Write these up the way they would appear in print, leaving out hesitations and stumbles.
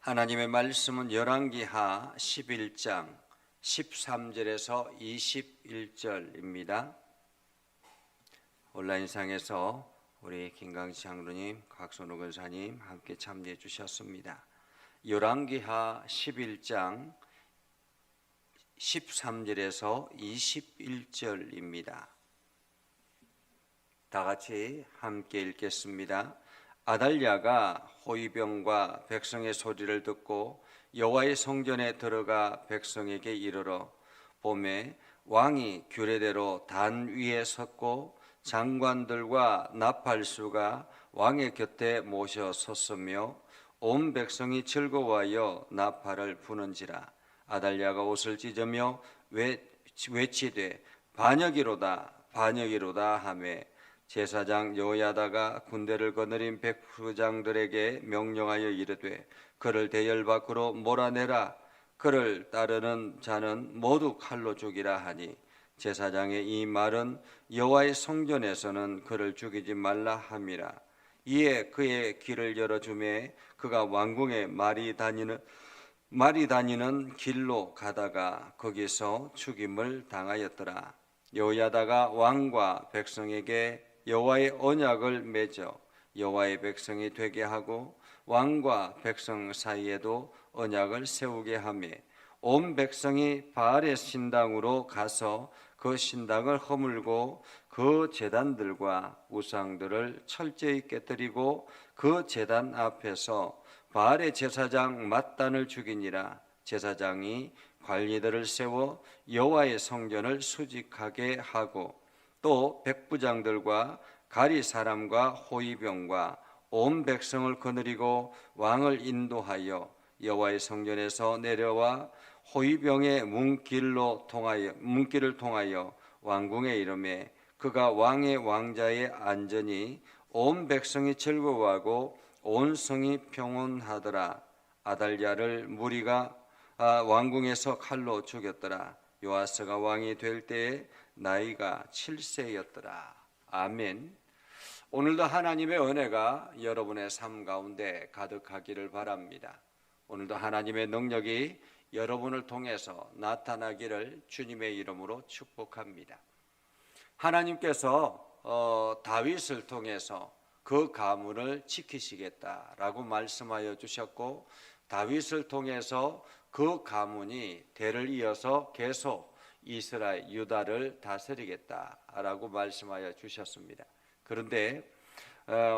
하나님의 말씀은 열왕기하 11장 13절에서 21절입니다. 온라인상에서 우리 김강지 장로님, 곽선우 권사님 함께 참여해 주셨습니다. 열왕기하 11장 13절에서 21절입니다. 다 같이 함께 읽겠습니다. 아달랴가 호위병과 백성의 소리를 듣고 여호와의 성전에 들어가 백성에게 이르러 봄에 왕이 규례대로 단 위에 섰고 장관들과 나팔수가 왕의 곁에 모셔 섰으며 온 백성이 즐거워하여 나팔을 부는지라. 아달랴가 옷을 찢으며 외치되 반역이로다 반역이로다 하며 제사장 여호야다가 군대를 거느린 백부장들에게 명령하여 이르되 그를 대열 밖으로 몰아내라. 그를 따르는 자는 모두 칼로 죽이라 하니 제사장의 이 말은 여호와의 성전에서는 그를 죽이지 말라 함이라. 이에 그의 길을 열어주매 그가 왕궁에 말이 다니는 길로 가다가 거기서 죽임을 당하였더라. 여호야다가 왕과 백성에게 여호와의 언약을 맺어 여호와의 백성이 되게 하고 왕과 백성 사이에도 언약을 세우게 하며 온 백성이 바알의 신당으로 가서 그 신당을 허물고 그 제단들과 우상들을 철저히 깨뜨리고 그 제단 앞에서 바알의 제사장 맏단을 죽이니라. 제사장이 관리들을 세워 여호와의 성전을 수직하게 하고 또 백부장들과 가리 사람과 호위병과 온 백성을 거느리고 왕을 인도하여 여호와의 성전에서 내려와 호위병의 문길을 통하여 왕궁에 이르매 그가 왕의 왕자에 앉으니 온 백성이 즐거워하고 온 성이 평온하더라. 아달랴를 무리가 왕궁에서 칼로 죽였더라. 요아스가 왕이 될 때에 나이가 7세였더라. 아멘. 오늘도 하나님의 은혜가 여러분의 삶 가운데 가득하기를 바랍니다. 오늘도 하나님의 능력이 여러분을 통해서 나타나기를 주님의 이름으로 축복합니다. 하나님께서 다윗을 통해서 그 가문을 지키시겠다라고 말씀하여 주셨고 다윗을 통해서 그 가문이 대를 이어서 계속 이스라엘 유다를 다스리겠다라고 말씀하여 주셨습니다. 그런데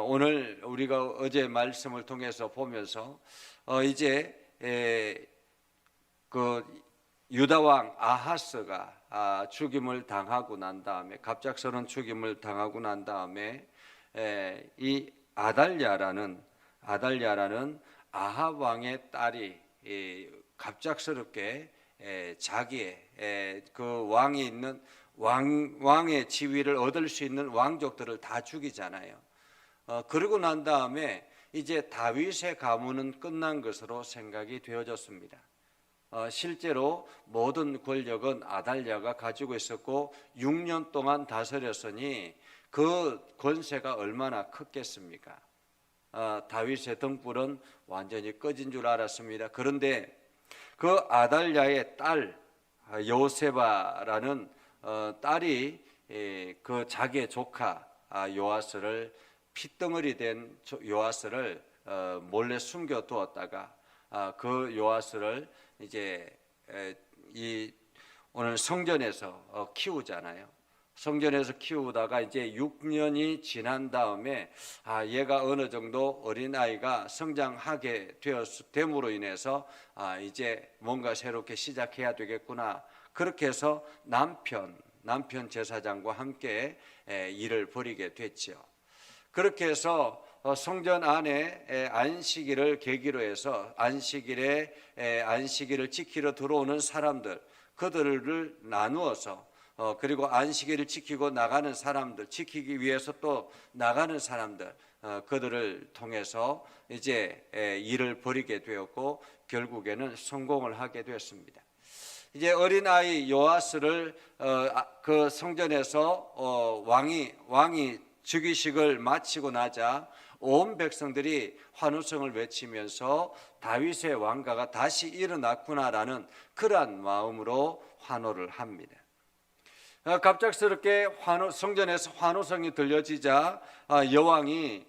오늘 우리가 어제 말씀을 통해서 보면서 이제 그 유다 왕 아하스가 죽임을 당하고 난 다음에 갑작스러운 죽임을 당하고 난 다음에 이 아달랴라는 아합 왕의 딸이 갑작스럽게 자기의 그 왕이 있는 왕의 지위를 얻을 수 있는 왕족들을 다 죽이잖아요. 그러고 난 다음에 이제 다윗의 가문은 끝난 것으로 생각이 되어졌습니다. 실제로 모든 권력은 아달랴가 가지고 있었고 6년 동안 다스렸으니 그 권세가 얼마나 컸겠습니까? 다윗의 등불은 완전히 꺼진 줄 알았습니다. 그런데 그 아달랴의 딸 요세바라는 딸이 그 자기의 조카 요아스를 핏덩어리 된 요아스를 몰래 숨겨두었다가 그 요아스를 이제 이 오늘 성전에서 키우잖아요. 성전에서 키우다가 이제 6년이 지난 다음에 얘가 어느 정도 어린아이가 성장하게 됨으로 인해서 이제 뭔가 새롭게 시작해야 되겠구나. 그렇게 해서 남편 제사장과 함께 일을 벌이게 됐죠. 그렇게 해서 성전 안에 안식일을 계기로 해서 안식일을 지키러 들어오는 사람들 그들을 나누어서 그리고 안식일을 지키고 나가는 사람들, 지키기 위해서 또 나가는 사람들, 그들을 통해서 이제 일을 벌이게 되었고 결국에는 성공을 하게 되었습니다. 이제 어린아이 요아스를 그 성전에서 왕이 즉위식을 마치고 나자 온 백성들이 환호성을 외치면서 다윗의 왕가가 다시 일어났구나라는 그러한 마음으로 환호를 합니다. 갑작스럽게 성전에서 환호성이 들려지자 여왕이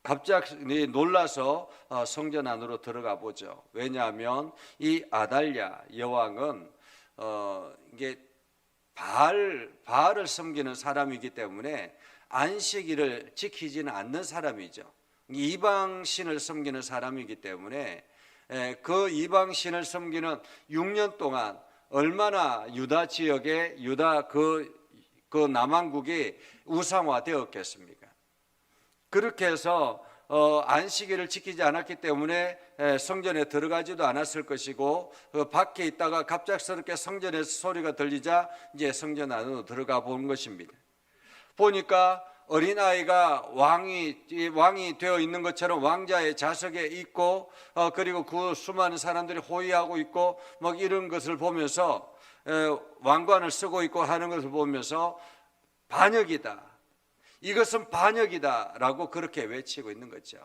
갑자기 놀라서 성전 안으로 들어가 보죠. 왜냐하면 이 아달랴 여왕은 이게 바알을 섬기는 사람이기 때문에 안식일을 지키지는 않는 사람이죠. 이방신을 섬기는 사람이기 때문에 그 이방신을 섬기는 6년 동안 얼마나 유다 지역의 유다 그 남왕국이 우상화되었겠습니까? 그렇게 해서 안식일을 지키지 않았기 때문에 성전에 들어가지도 않았을 것이고 밖에 있다가 갑작스럽게 성전에서 소리가 들리자 이제 성전 안으로 들어가 본 것입니다. 보니까 어린아이가 왕이 되어 있는 것처럼 왕자의 좌석에 있고 그리고 그 수많은 사람들이 호위하고 있고 막 이런 것을 보면서 왕관을 쓰고 있고 하는 것을 보면서 반역이다. 이것은 반역이다라고 그렇게 외치고 있는 거죠.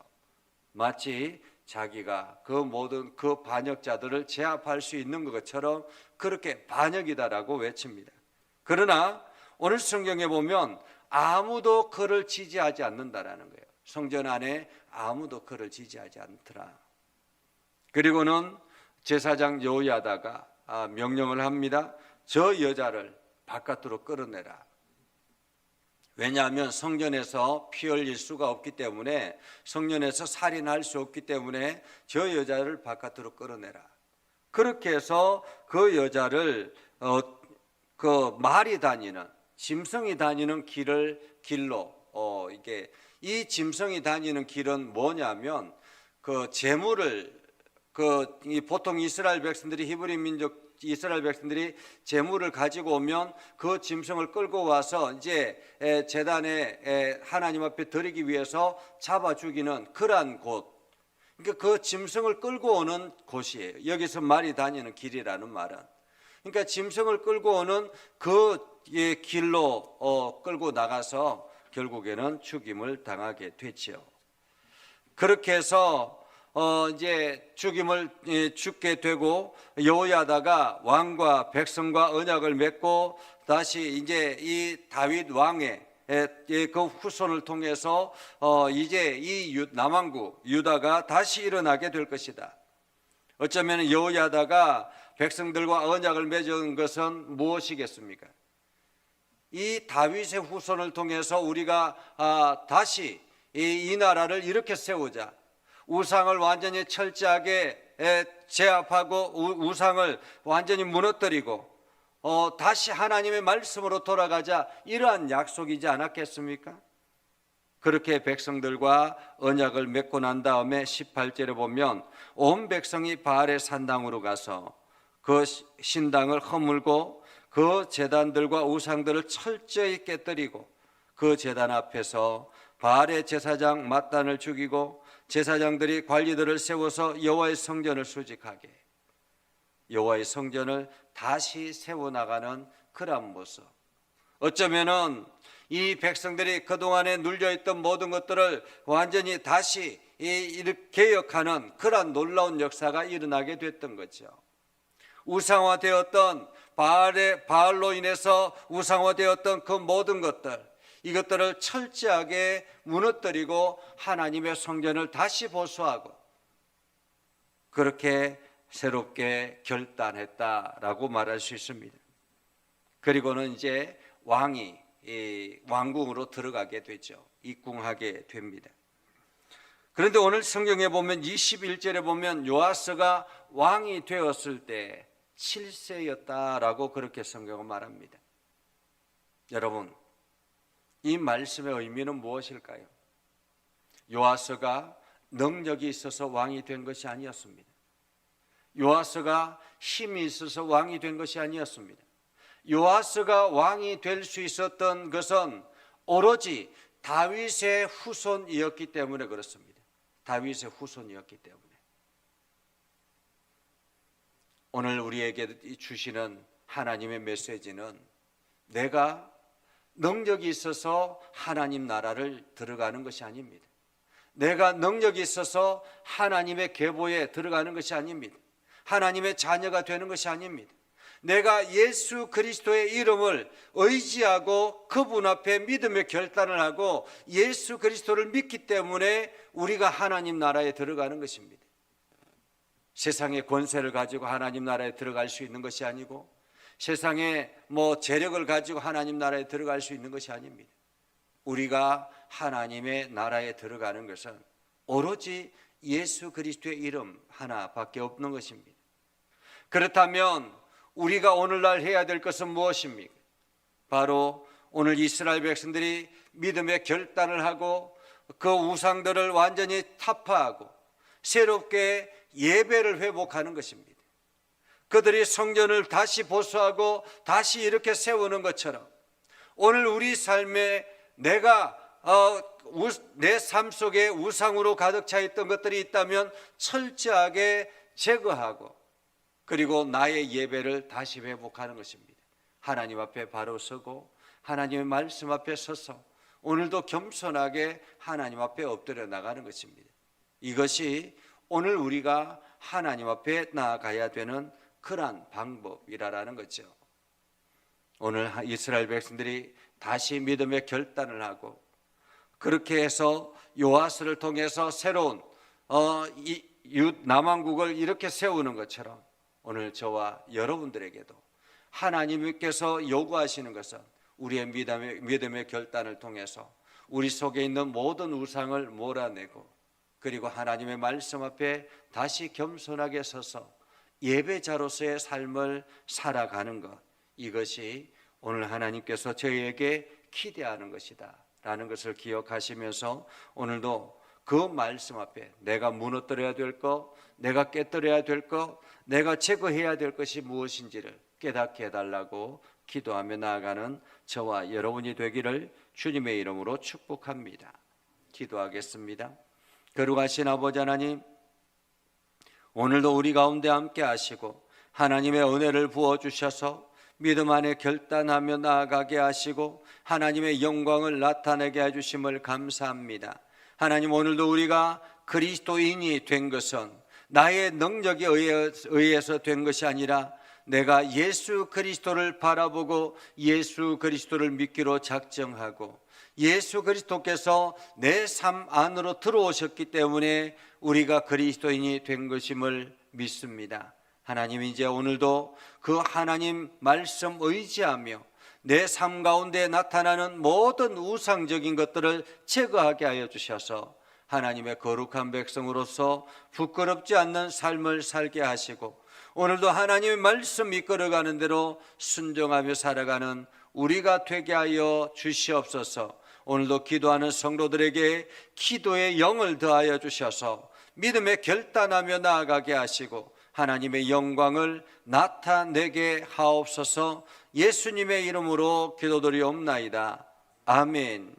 마치 자기가 그 모든 그 반역자들을 제압할 수 있는 것처럼 그렇게 반역이다라고 외칩니다. 그러나 오늘 성경에 보면 아무도 그를 지지하지 않는다라는 거예요. 성전 안에 아무도 그를 지지하지 않더라. 그리고는 제사장 여호야다가 명령을 합니다. 저 여자를 바깥으로 끌어내라. 왜냐하면 성전에서 피 흘릴 수가 없기 때문에, 성전에서 살인할 수 없기 때문에 저 여자를 바깥으로 끌어내라. 그렇게 해서 그 여자를 그 말이 다니는, 짐승이 다니는 길로 이게 이 짐승이 다니는 길은 뭐냐면 그 제물을 보통 이스라엘 백성들이 히브리 민족 이스라엘 백성들이 제물을 가지고 오면 그 짐승을 끌고 와서 이제 제단에 하나님 앞에 드리기 위해서 잡아 죽이는 그러한 곳. 그러니까 그 짐승을 끌고 오는 곳이에요. 여기서 말이 다니는 길이라는 말은. 그러니까 짐승을 끌고 오는 그 길로 끌고 나가서 결국에는 죽임을 당하게 됐죠. 그렇게 해서 이제 죽게 되고 여호야다가 왕과 백성과 언약을 맺고 다시 이제 이 다윗 왕의 그 후손을 통해서 이제 이 남왕국 유다가 다시 일어나게 될 것이다. 어쩌면 여호야다가 백성들과 언약을 맺은 것은 무엇이겠습니까? 이 다윗의 후손을 통해서 우리가 다시 이 나라를 이렇게 세우자. 우상을 완전히 철저하게 제압하고 우상을 완전히 무너뜨리고 다시 하나님의 말씀으로 돌아가자, 이러한 약속이지 않았겠습니까? 그렇게 백성들과 언약을 맺고 난 다음에 18절에 보면 온 백성이 바알의 산당으로 가서 그 신당을 허물고 그 제단들과 우상들을 철저히 깨뜨리고 그 제단 앞에서 바알의 제사장 맏단을 죽이고 제사장들이 관리들을 세워서 여호와의 성전을 수직하게, 여호와의 성전을 다시 세워나가는 그런 모습. 어쩌면은 이 백성들이 그동안에 눌려있던 모든 것들을 완전히 다시 개혁하는 그런 놀라운 역사가 일어나게 됐던 거죠. 우상화되었던 바알로 인해서 우상화되었던 그 모든 것들, 이것들을 철저하게 무너뜨리고 하나님의 성전을 다시 보수하고 그렇게 새롭게 결단했다라고 말할 수 있습니다. 그리고는 이제 왕이 왕궁으로 들어가게 되죠. 입궁하게 됩니다. 그런데 오늘 성경에 보면 21절에 보면 요아스가 왕이 되었을 때 7세였다라고 그렇게 성경은 말합니다. 여러분, 이 말씀의 의미는 무엇일까요? 요아스가 능력이 있어서 왕이 된 것이 아니었습니다. 요아스가 힘이 있어서 왕이 된 것이 아니었습니다. 요아스가 왕이 될 수 있었던 것은 오로지 다윗의 후손이었기 때문에 그렇습니다. 다윗의 후손이었기 때문에. 오늘 우리에게 주시는 하나님의 메시지는 내가 능력이 있어서 하나님 나라를 들어가는 것이 아닙니다. 내가 능력이 있어서 하나님의 계보에 들어가는 것이 아닙니다. 하나님의 자녀가 되는 것이 아닙니다. 내가 예수 그리스도의 이름을 의지하고 그분 앞에 믿음의 결단을 하고 예수 그리스도를 믿기 때문에 우리가 하나님 나라에 들어가는 것입니다. 세상의 권세를 가지고 하나님 나라에 들어갈 수 있는 것이 아니고 세상의 재력을 가지고 하나님 나라에 들어갈 수 있는 것이 아닙니다. 우리가 하나님의 나라에 들어가는 것은 오로지 예수 그리스도의 이름 하나밖에 없는 것입니다. 그렇다면 우리가 오늘날 해야 될 것은 무엇입니까? 바로 오늘 이스라엘 백성들이 믿음의 결단을 하고 그 우상들을 완전히 타파하고 새롭게 예배를 회복하는 것입니다. 그들이 성전을 다시 보수하고 다시 이렇게 세우는 것처럼 오늘 우리 삶에 내가 내 삶 속에 우상으로 가득 차 있던 것들이 있다면 철저하게 제거하고 그리고 나의 예배를 다시 회복하는 것입니다. 하나님 앞에 바로 서고 하나님의 말씀 앞에 서서 오늘도 겸손하게 하나님 앞에 엎드려 나가는 것입니다. 이것이 오늘 우리가 하나님 앞에 나아가야 되는 그러한 방법이라는 거죠. 오늘 이스라엘 백성들이 다시 믿음의 결단을 하고 그렇게 해서 요아스를 통해서 새로운 남왕국을 이렇게 세우는 것처럼 오늘 저와 여러분들에게도 하나님께서 요구하시는 것은 우리의 믿음의 결단을 통해서 우리 속에 있는 모든 우상을 몰아내고 그리고 하나님의 말씀 앞에 다시 겸손하게 서서 예배자로서의 삶을 살아가는 것, 이것이 오늘 하나님께서 저희에게 기대하는 것이다 라는 것을 기억하시면서 오늘도 그 말씀 앞에 내가 무너뜨려야 될 것, 내가 깨뜨려야 될 것, 내가 제거해야 될 것이 무엇인지를 깨닫게 해달라고 기도하며 나아가는 저와 여러분이 되기를 주님의 이름으로 축복합니다. 기도하겠습니다. 거룩하신 아버지 하나님, 오늘도 우리 가운데 함께 하시고 하나님의 은혜를 부어주셔서 믿음 안에 결단하며 나아가게 하시고 하나님의 영광을 나타내게 해주심을 감사합니다. 하나님, 오늘도 우리가 그리스도인이 된 것은 나의 능력에 의해서 된 것이 아니라 내가 예수 그리스도를 바라보고 예수 그리스도를 믿기로 작정하고 예수 그리스도께서 내 삶 안으로 들어오셨기 때문에 우리가 그리스도인이 된 것임을 믿습니다. 하나님, 이제 오늘도 그 하나님 말씀 의지하며 내 삶 가운데 나타나는 모든 우상적인 것들을 제거하게 하여 주셔서 하나님의 거룩한 백성으로서 부끄럽지 않는 삶을 살게 하시고 오늘도 하나님의 말씀 이끌어가는 대로 순종하며 살아가는 우리가 되게 하여 주시옵소서. 오늘도 기도하는 성도들에게 기도의 영을 더하여 주셔서 믿음에 결단하며 나아가게 하시고 하나님의 영광을 나타내게 하옵소서. 예수님의 이름으로 기도드리옵나이다. 아멘.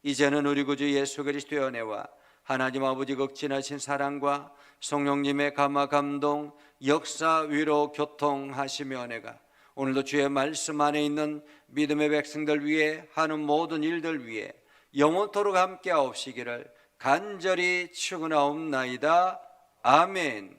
이제는 우리 구주 예수 그리스도의 은혜와 하나님 아버지 극진하신 사랑과 성령님의 감화 감동 역사 위로 교통하시며 은혜가 오늘도 주의 말씀 안에 있는 믿음의 백성들 위해 하는 모든 일들 위해 영원토록 함께 하옵시기를 간절히 축원하옵나이다. 아멘.